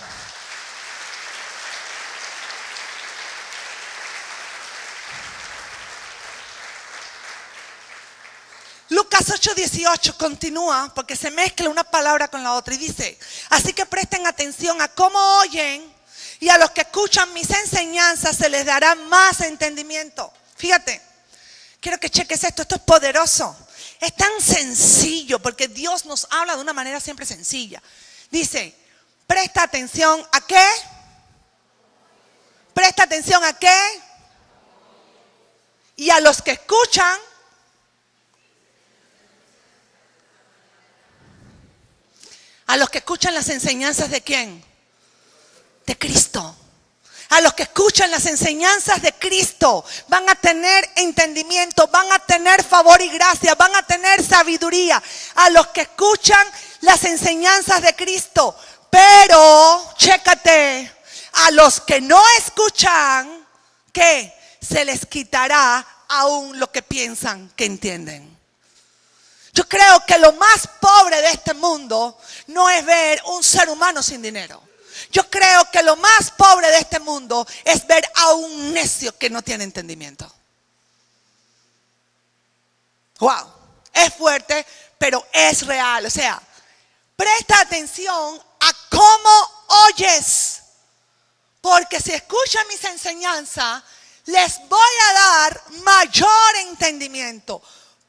Lucas 8:18 continúa porque se mezcla una palabra con la otra y dice: así que presten atención a cómo oyen y a los que escuchan mis enseñanzas se les dará más entendimiento. Fíjate, quiero que cheques esto es poderoso. Es tan sencillo porque Dios nos habla de una manera siempre sencilla. Dice, presta atención a qué. Presta atención a qué. Y a los que escuchan. A los que escuchan las enseñanzas de ¿quién? De Cristo. A los que escuchan las enseñanzas de Cristo van a tener entendimiento, van a tener favor y gracia, van a tener sabiduría. A los que escuchan las enseñanzas de Cristo. Pero, chécate, a los que no escuchan, ¿qué? Se les quitará aún lo que piensan que entienden. Yo creo que lo más pobre de este mundo no es ver un ser humano sin dinero. Yo creo que lo más pobre de este mundo es ver a un necio que no tiene entendimiento. Wow, es fuerte, pero es real. O sea, presta atención a cómo oyes. Porque si escuchan mis enseñanzas, les voy a dar mayor entendimiento.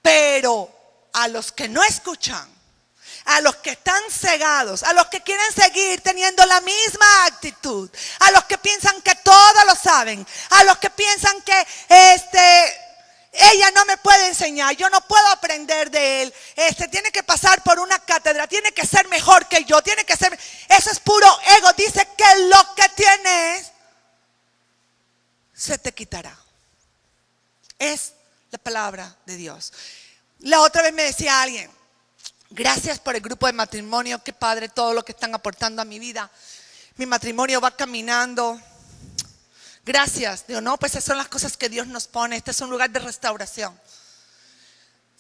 Pero a los que no escuchan, a los que están cegados, a los que quieren seguir teniendo la misma actitud, a los que piensan que todo lo saben, a los que piensan que ella no me puede enseñar, yo no puedo aprender de él, tiene que pasar por una cátedra, tiene que ser mejor que yo, eso es puro ego. Dice que lo que tienes se te quitará. Es la palabra de Dios. La otra vez me decía alguien, gracias por el grupo de matrimonio, qué padre todo lo que están aportando a mi vida. Mi matrimonio va caminando. Gracias. Digo, no, pues esas son las cosas que Dios nos pone. Este es un lugar de restauración.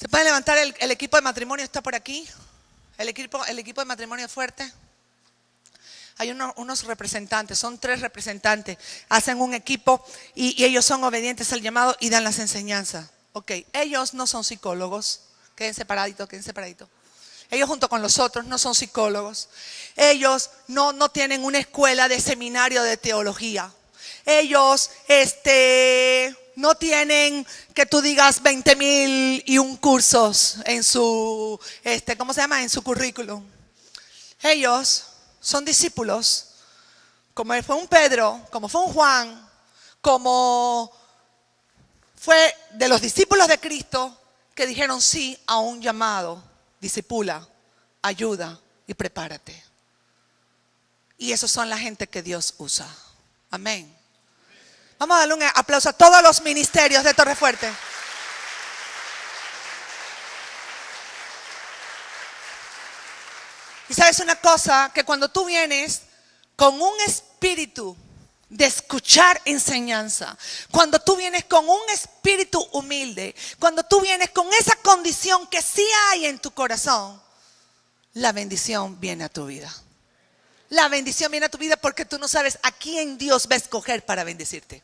¿Se puede levantar el equipo de matrimonio? ¿Está por aquí? El equipo de matrimonio fuerte. Hay unos representantes, son 3 representantes. Hacen un equipo y ellos son obedientes al llamado y dan las enseñanzas. Ok, ellos no son psicólogos. Queden separaditos. Ellos junto con los otros no son psicólogos. Ellos no tienen una escuela de seminario de teología. Ellos no tienen que tú digas 20,001 cursos en su, ¿cómo se llama? En su currículum. Ellos son discípulos, como fue un Pedro, como fue un Juan, como fue de los discípulos de Cristo que dijeron sí a un llamado. Discipula, ayuda y prepárate. Y esos son la gente que Dios usa. Amén. Vamos a darle un aplauso a todos los ministerios de Torre Fuerte. Y sabes una cosa, que cuando tú vienes con un espíritu de escuchar enseñanza, cuando tú vienes con un espíritu humilde, cuando tú vienes con esa condición que sí hay en tu corazón, la bendición viene a tu vida. La bendición viene a tu vida porque tú no sabes a quién Dios va a escoger para bendecirte.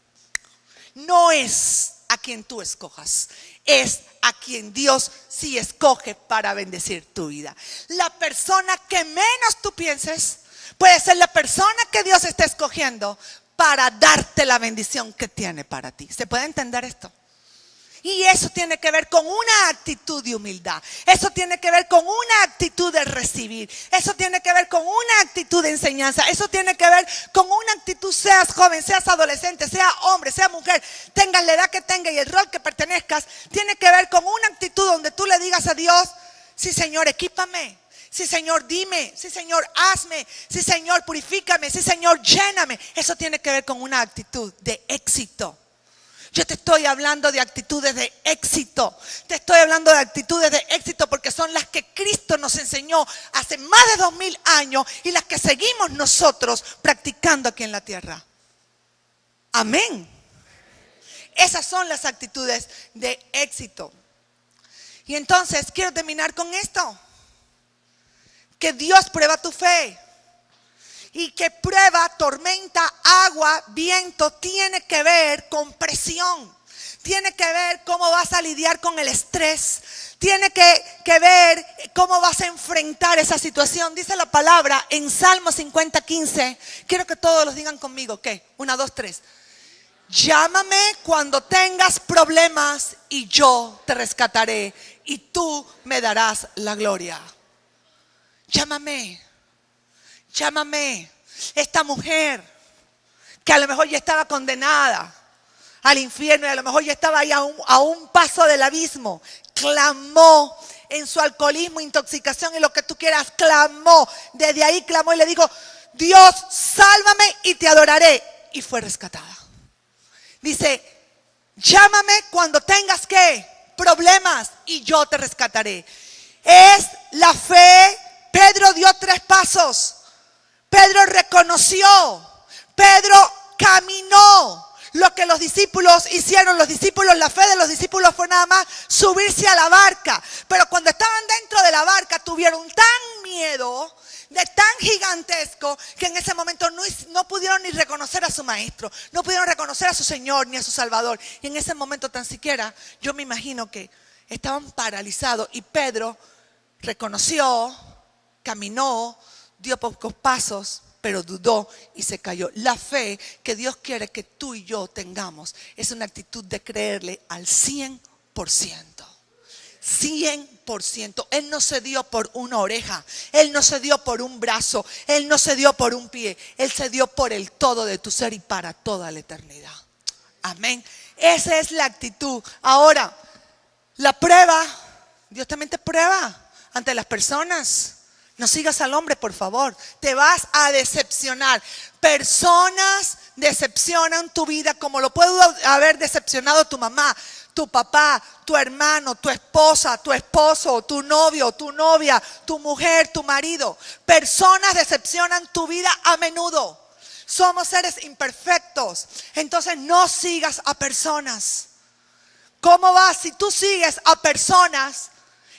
No es a quien tú escojas. Es a quien Dios sí escoge para bendecir tu vida. La persona que menos tú pienses puede ser la persona que Dios está escogiendo para darte la bendición que tiene para ti. ¿Se puede entender esto? Y eso tiene que ver con una actitud de humildad. Eso tiene que ver con una actitud de recibir. Eso tiene que ver con una actitud de enseñanza. Eso tiene que ver con una actitud, seas joven, seas adolescente, seas hombre, seas mujer, tengas la edad que tengas y el rol que pertenezcas. Tiene que ver con una actitud donde tú le digas a Dios: sí, Señor, equípame. Sí, Señor, dime. Sí, Señor, hazme. Sí, Señor, purifícame. Sí, Señor, lléname. Eso tiene que ver con una actitud de éxito. Yo te estoy hablando de actitudes de éxito. Te estoy hablando de actitudes de éxito porque son las que Cristo nos enseñó hace más de 2000 años y las que seguimos nosotros practicando aquí en la tierra. Amén. Esas son las actitudes de éxito. Y entonces quiero terminar con esto. Que Dios prueba tu fe. Y que prueba, tormenta, agua, viento, tiene que ver con presión. Tiene que ver cómo vas a lidiar con el estrés. Tiene que ver cómo vas a enfrentar esa situación. Dice la palabra en Salmo 50:15. Quiero que todos los digan conmigo. ¿Qué? 1, 2, 3. Llámame cuando tengas problemas y yo te rescataré y tú me darás la gloria. Llámame. Llámame. Esta mujer que a lo mejor ya estaba condenada al infierno y a lo mejor ya estaba ahí a un paso del abismo, clamó en su alcoholismo, intoxicación y lo que tú quieras, clamó. Desde ahí clamó y le dijo: Dios, sálvame y te adoraré. Y fue rescatada. Dice: llámame cuando tengas ¿qué? Problemas y yo te rescataré. Es la fe. Pedro dio 3 pasos. Pedro reconoció, Pedro caminó. Lo que los discípulos hicieron, la fe de los discípulos fue nada más subirse a la barca. Pero cuando estaban dentro de la barca tuvieron tan miedo, de tan gigantesco, que en ese momento no pudieron ni reconocer a su maestro, no pudieron reconocer a su Señor ni a su Salvador. Y en ese momento tan siquiera, yo me imagino que estaban paralizados y Pedro reconoció, caminó, dio pocos pasos, pero dudó y se cayó. La fe que Dios quiere que tú y yo tengamos es una actitud de creerle al 100%. 100%. Él no se dio por una oreja, Él no se dio por un brazo, Él no se dio por un pie, Él se dio por el todo de tu ser y para toda la eternidad. Amén. Esa es la actitud. Ahora, la prueba, Dios también te prueba ante las personas. No sigas al hombre, por favor. Te vas a decepcionar. Personas decepcionan tu vida como lo pudo haber decepcionado tu mamá, tu papá, tu hermano, tu esposa, tu esposo, tu novio, tu novia, tu mujer, tu marido. Personas decepcionan tu vida a menudo. Somos seres imperfectos. Entonces no sigas a personas. ¿Cómo vas? Si tú sigues a personas,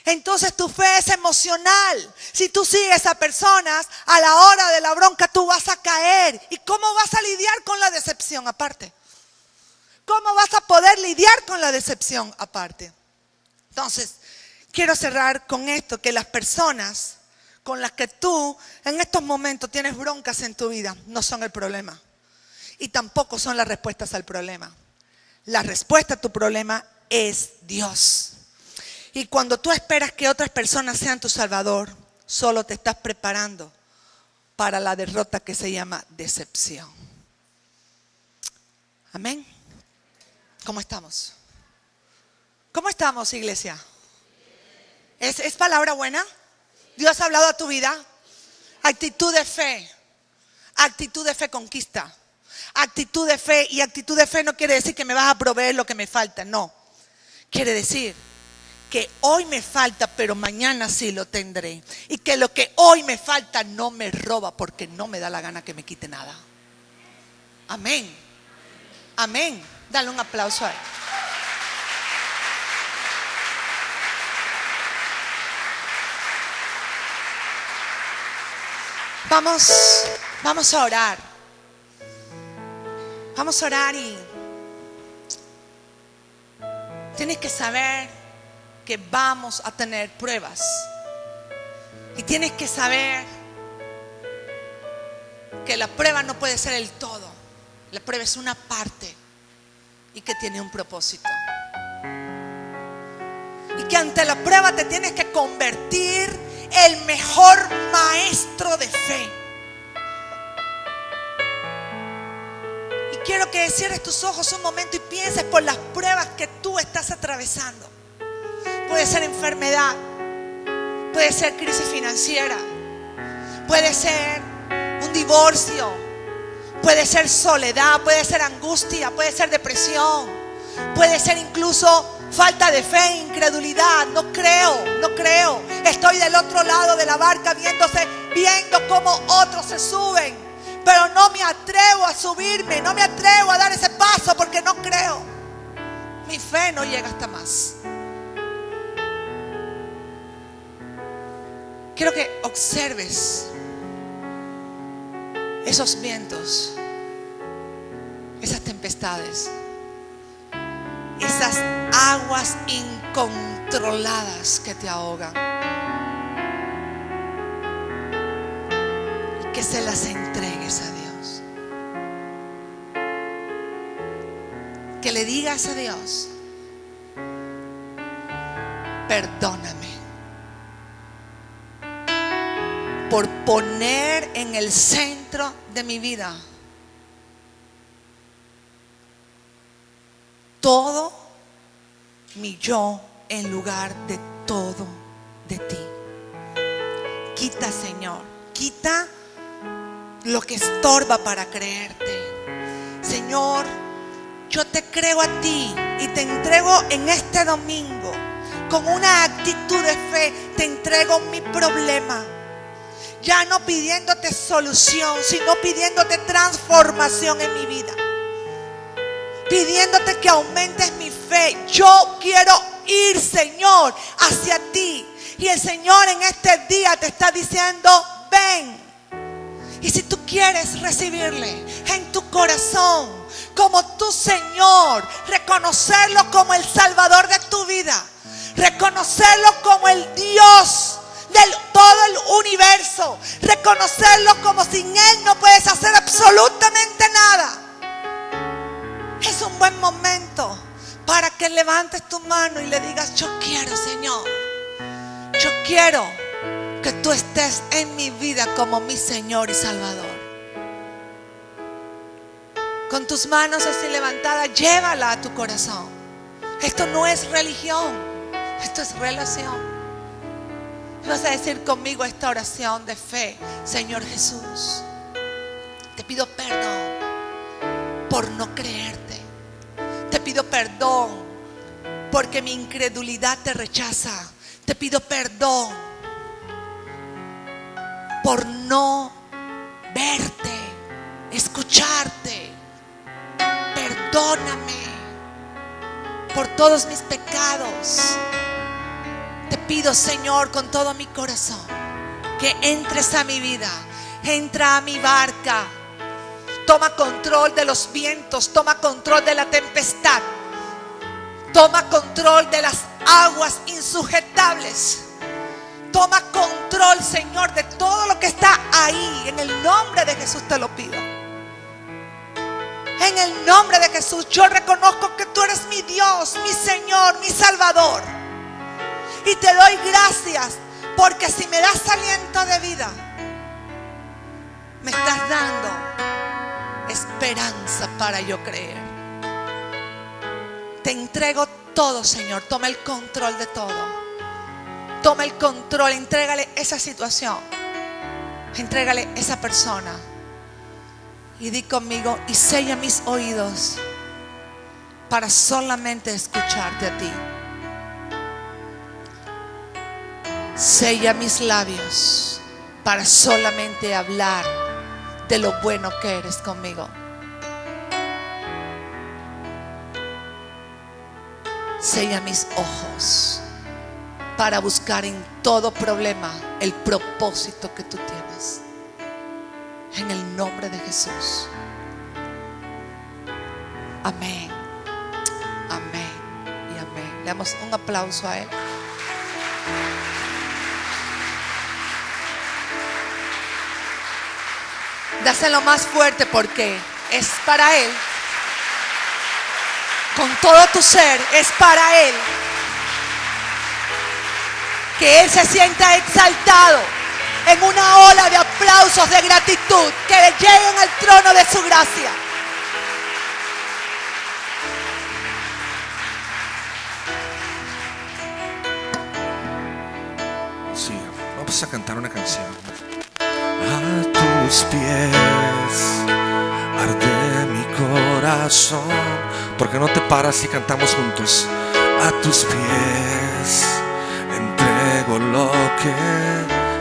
entonces tu fe es emocional. Si tú sigues a personas, a la hora de la bronca tú vas a caer. ¿Y cómo vas a lidiar con la decepción aparte? ¿Cómo vas a poder lidiar con la decepción aparte? Entonces, quiero cerrar con esto, que las personas con las que tú en estos momentos tienes broncas en tu vida no son el problema. Y tampoco son las respuestas al problema. La respuesta a tu problema es Dios. Y cuando tú esperas que otras personas sean tu salvador, solo te estás preparando para la derrota que se llama decepción. Amén. ¿Cómo estamos? ¿Cómo estamos, iglesia? ¿Es palabra buena? ¿Dios ha hablado a tu vida? Actitud de fe. Actitud de fe conquista. Actitud de fe. Y actitud de fe no quiere decir que me vas a proveer lo que me falta. No. Quiere decir que hoy me falta, pero mañana sí lo tendré. Y que lo que hoy me falta no me roba, porque no me da la gana que me quite nada. Amén. Amén. Dale un aplauso a él. Vamos a orar. Vamos a orar y Tienes que saber que vamos a tener pruebas. Y tienes que saber que la prueba no puede ser el todo. La prueba es una parte y que tiene un propósito. Y que ante la prueba te tienes que convertir el mejor maestro de fe. Y quiero que cierres tus ojos un momento y pienses por las pruebas que tú estás atravesando. Puede ser enfermedad, puede ser crisis financiera, puede ser un divorcio, puede ser soledad, puede ser angustia, puede ser depresión, puede ser incluso falta de fe, incredulidad. No creo. Estoy del otro lado de la barca viendo cómo otros se suben, pero no me atrevo a subirme, no me atrevo a dar ese paso porque no creo. Mi fe no llega hasta más. Quiero que observes esos vientos, esas tempestades, esas aguas incontroladas que te ahogan. Y que se las entregues a Dios. Que le digas a Dios: perdóname por poner en el centro de mi vida todo mi yo en lugar de todo de ti. Quita, Señor, quita lo que estorba para creerte. Señor, yo te creo a ti y te entrego en este domingo con una actitud de fe. Te entrego mi problema, ya no pidiéndote solución, sino pidiéndote transformación en mi vida, pidiéndote que aumentes mi fe. Yo quiero ir, Señor, hacia ti. Y el Señor en este día te está diciendo: ven. Y si tú quieres recibirle en tu corazón como tu Señor, reconocerlo como el Salvador de tu vida, reconocerlo como el Dios del todo el universo, reconocerlo como sin Él no puedes hacer absolutamente nada, es un buen momento para que levantes tu mano y le digas: yo quiero, Señor, yo quiero que tú estés en mi vida como mi Señor y Salvador. Con tus manos así levantadas, llévala a tu corazón. Esto no es religión, esto es relación. Vas a decir conmigo esta oración de fe: Señor Jesús, te pido perdón por no creerte. Te pido perdón porque mi incredulidad te rechaza. Te pido perdón por no verte, escucharte. Perdóname por todos mis pecados. Te pido, Señor, con todo mi corazón, que entres a mi vida, entra a mi barca. Toma control de los vientos, toma control de la tempestad, toma control de las aguas insujetables. Toma control, Señor, de todo lo que está ahí. En el nombre de Jesús te lo pido. En el nombre de Jesús yo reconozco que tú eres mi Dios, mi Señor, mi Salvador. Y te doy gracias porque si me das aliento de vida, me estás dando esperanza para yo creer. Te entrego todo, Señor. Toma el control de todo. Toma el control. Entrégale esa situación. Entrégale esa persona. Y di conmigo: y sella mis oídos para solamente escucharte a ti. Sella mis labios para solamente hablar de lo bueno que eres conmigo. Sella mis ojos para buscar en todo problema el propósito que tú tienes. En el nombre de Jesús. Amén. Amén y amén. Le damos un aplauso a Él. Dáselo más fuerte porque es para Él. Con todo tu ser es para Él. Que Él se sienta exaltado en una ola de aplausos de gratitud que le lleguen al trono de su gracia. Sí, vamos a cantar una canción. A tus pies arde mi corazón. ¿Por qué no te paras y cantamos juntos? A tus pies entrego lo que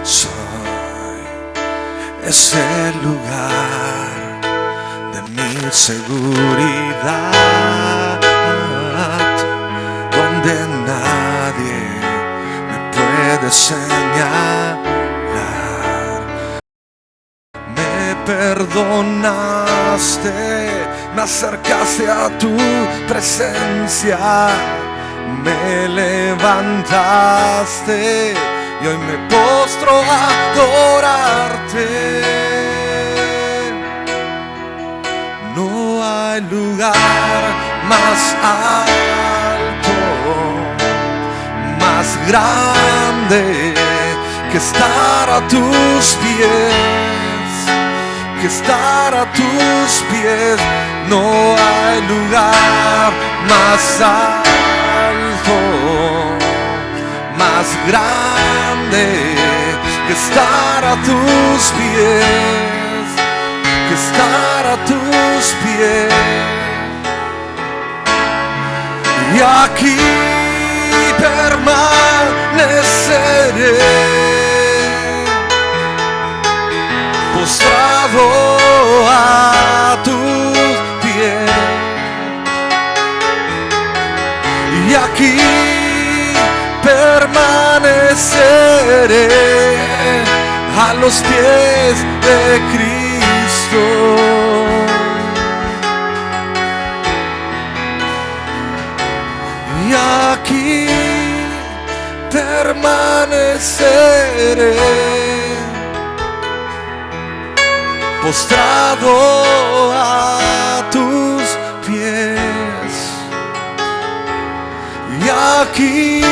soy. Es el lugar de mi seguridad, donde nadie me puede señalar. Me perdonaste, me acercaste a tu presencia, me levantaste y hoy me postro a adorarte. No hay lugar más alto, más grande que estar a tus pies, que estar a tus pies. No hay lugar más alto, más grande que estar a tus pies, que estar a tus pies. Y aquí permaneceré, postrado a tus pies. Y aquí permaneceré a los pies de Cristo. Y aquí permaneceré, postrado a tus pies. Y aquí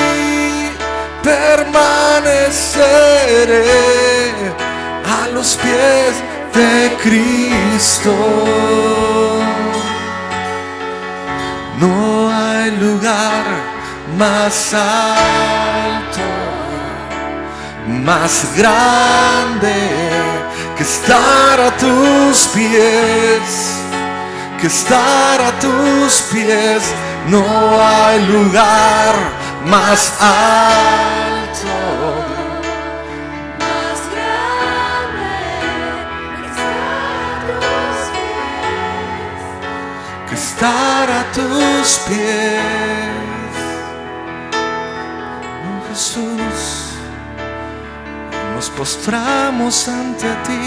permaneceré a los pies de Cristo. No hay lugar más alto, más grande que estar a tus pies, que estar a tus pies. No hay lugar más alto, más grande que estar a tus que estar a tus pies. pies. Oh, Jesús, nos postramos ante ti.